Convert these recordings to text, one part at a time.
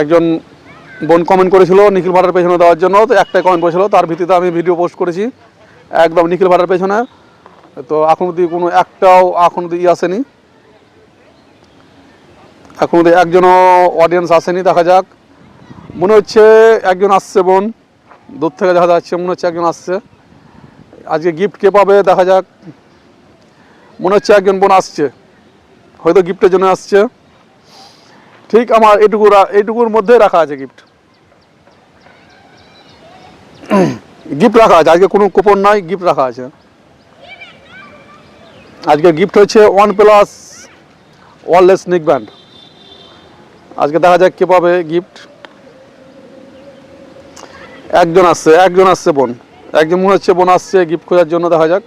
একজন বোন কমেন্ট করেছিল নিখিল ভাড়ার পেছনে দেওয়ার জন্য, তো একটাই কমেন্ট করেছিল, তার ভিত্তিতে আমি ভিডিও পোস্ট করেছি একদম নিখিল ভাড়ার পেছনে। তো এখন অব্দি কোনো একটাও এখন অব্দি আসেনি, এখন অব্দি একজনও অডিয়েন্স আসেনি। দেখা যাক, মনে হচ্ছে একজন আসছে বোন, দূর থেকে দেখা যাচ্ছে মনে হচ্ছে একজন আসছে। আজকে গিফট কে পাবে দেখা যাক, মনে হচ্ছে একজন বোন আসছে, হয়তো গিফটের জন্য আসছে। ঠিক আমার এইটুকুর মধ্যে রাখা আছে গিফট, গিফট রাখা আছে আজকে, কোনো কুপন নাই, গিফট রাখা আছে। আজকে গিফট হচ্ছে OnePlus ওয়্যারলেস নেক ব্যান্ড। আজকে দেখা যাক কে পাবে গিফট। একজন আসছে বোন, একজন মনে হচ্ছে বোন আসছে গিফট খোঁজার জন্য। দেখা যাক,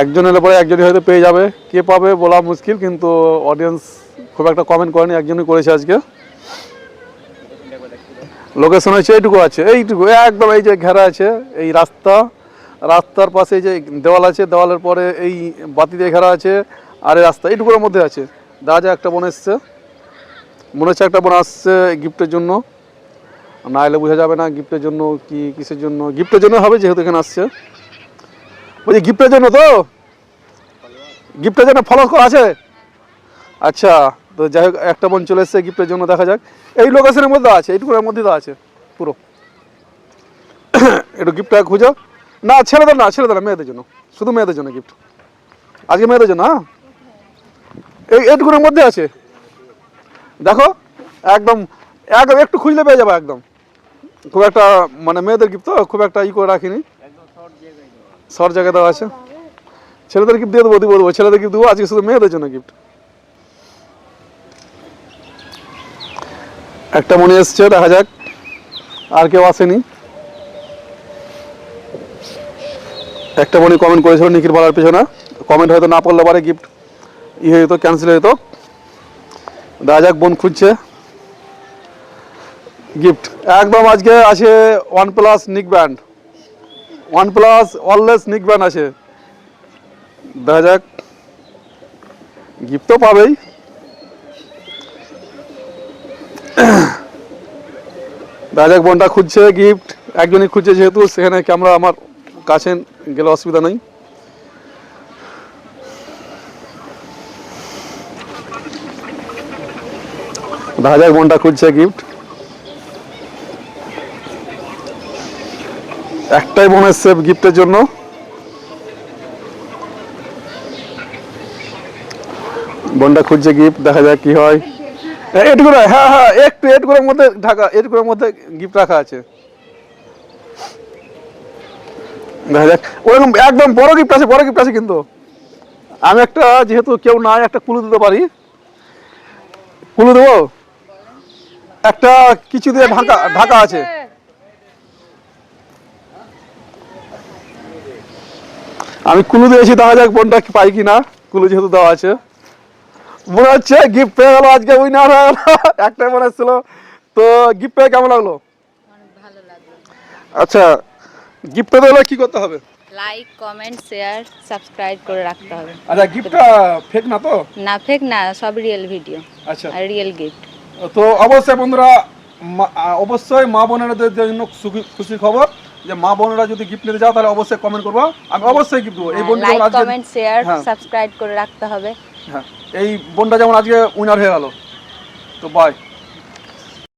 একজন এলে পরে একজনই হয়তো পেয়ে যাবে, কে পাবে বলা মুশকিল, কিন্তু অডিয়েন্স খুব একটা কমেন্ট করেনি, একজনই করেছে আজকে। লোকেশন হচ্ছে এইটুকু আছে, এইটুকু একদম, এই যে ঘেরা আছে এই রাস্তার পাশে এই যে দেওয়াল আছে, দেওয়ালের পরে এই বাতি দিয়ে ঘেরা আছে, আর এই রাস্তা এইটুকুর মধ্যে আছে। দেখা যায় একটা বোন এসছে, মনে হচ্ছে একটা বোন আসছে গিফটের জন্য, না এলে বোঝা যাবে না গিফটের জন্য কি কিসের জন্য। গিফটের জন্য হবে যেহেতু এখানে আসছে, বলছি গিফটের জন্য, তো গিফটের জন্য ফলো করা আছে। আচ্ছা, তো যাই হোক একটা বোন চলে এসছে গিফটের জন্য। দেখা যাক, এই লোকেশনের মধ্যে আছে, এইটুকুর মধ্যে তো আছে পুরো। একটু গিফটটা খুঁজো, না ছেলেদের না, মেয়েদের জন্য, শুধু মেয়েদের জন্য গিফট আজকে, মেয়েদের জন্য। হ্যাঁ, এইটুকুর মধ্যে আছে, দেখো একদম একদম একটু খুঁজলে পেয়ে যাবে একদম। খুব একটা মানে মেয়েদের গিফট তো খুব একটা ই করে রাখিনি, শর্ট জায়গায় দেওয়া আছে। ছেলেদের গিফট দিয়ে দেবো, ছেলেদের গিফট দেবো, আজকে শুধু মেয়েদের জন্য গিফট। একটা মনে এসছে, দেখা যাক, আর কেউ আসেনি। একটা বোনই কমেন্ট করেছিল নিখিল ভাড়ার পেছনে, কমেন্ট হয়তো না পড়লে পারে গিফট হয়ে যেত, ক্যান্সেল হয়ে যেত। দেখা যাক, বোন খুঁজছে গিফট। একদম আজকে আছে OnePlus neck band, OnePlus wireless neck band আছে। দেখা যাক, গিফট তো পাবেই। দেখা যাক, বোনটা খুঁজছে গিফট, একজনই খুঁজছে যেহেতু, সেখানে ক্যামেরা আমার কাছে গেলে অসুবিধা নেই। দেখা যাক, বোনটা খুঁজছে গিফট। একটাই বোন এসছে গিফটের জন্য, বোনটা খুঁজছে গিফট। দেখা যাক কি হয়। এটুকু, হ্যাঁ হ্যাঁ, এটুকুর মধ্যে ঢাকা, এটুকুর মধ্যে গিফট রাখা আছে। দেখা যাক, ওরকম একদম বড় গিফট আছে কিন্তু। আমি একটা, যেহেতু কেউ নাই, একটা ক্লু দিতে পারি। ক্লু দেবো, একটা কিছু দিয়ে ঢাকা আছে। আমি ক্লু দিয়েছি, দেখা যাক বোনটা পাই কিনা, ক্লু যেহেতু দেওয়া আছে। মনে হচ্ছে গিফট পেয়ে গেল, আজকে উইনার হয়ে গেল। একটাই মনে হচ্ছিল। তো গিফট পেয়ে কেমন লাগলো? ভালো লাগলো। আচ্ছা, গিফট পেতে হলে কি করতে হবে? লাইক, কমেন্ট, শেয়ার, সাবস্ক্রাইব করে রাখতে হবে। আচ্ছা, গিফটটা ফেক না তো? না, ফেক না, সব রিয়েল ভিডিও। আচ্ছা, আর রিয়েল গিফট। তো অবশ্যই বন্ধুরা, অবশ্যই মা বোনেদের জন্য খুশির খবর, যে মা বোনেরা যদি গিফট নিতে যাও তাহলে অবশ্যই কমেন্ট করবা, আমি অবশ্যই গিফট দেবো। এই বোনটা লাইক, যেমন আজকে, কমেন্ট, শেয়ার, হ্যাঁ সাবস্ক্রাইব করে রাখতে হবে। হ্যাঁ, এই বোনটা যেমন আজকে উইনার হয়ে গেল। তো বাই।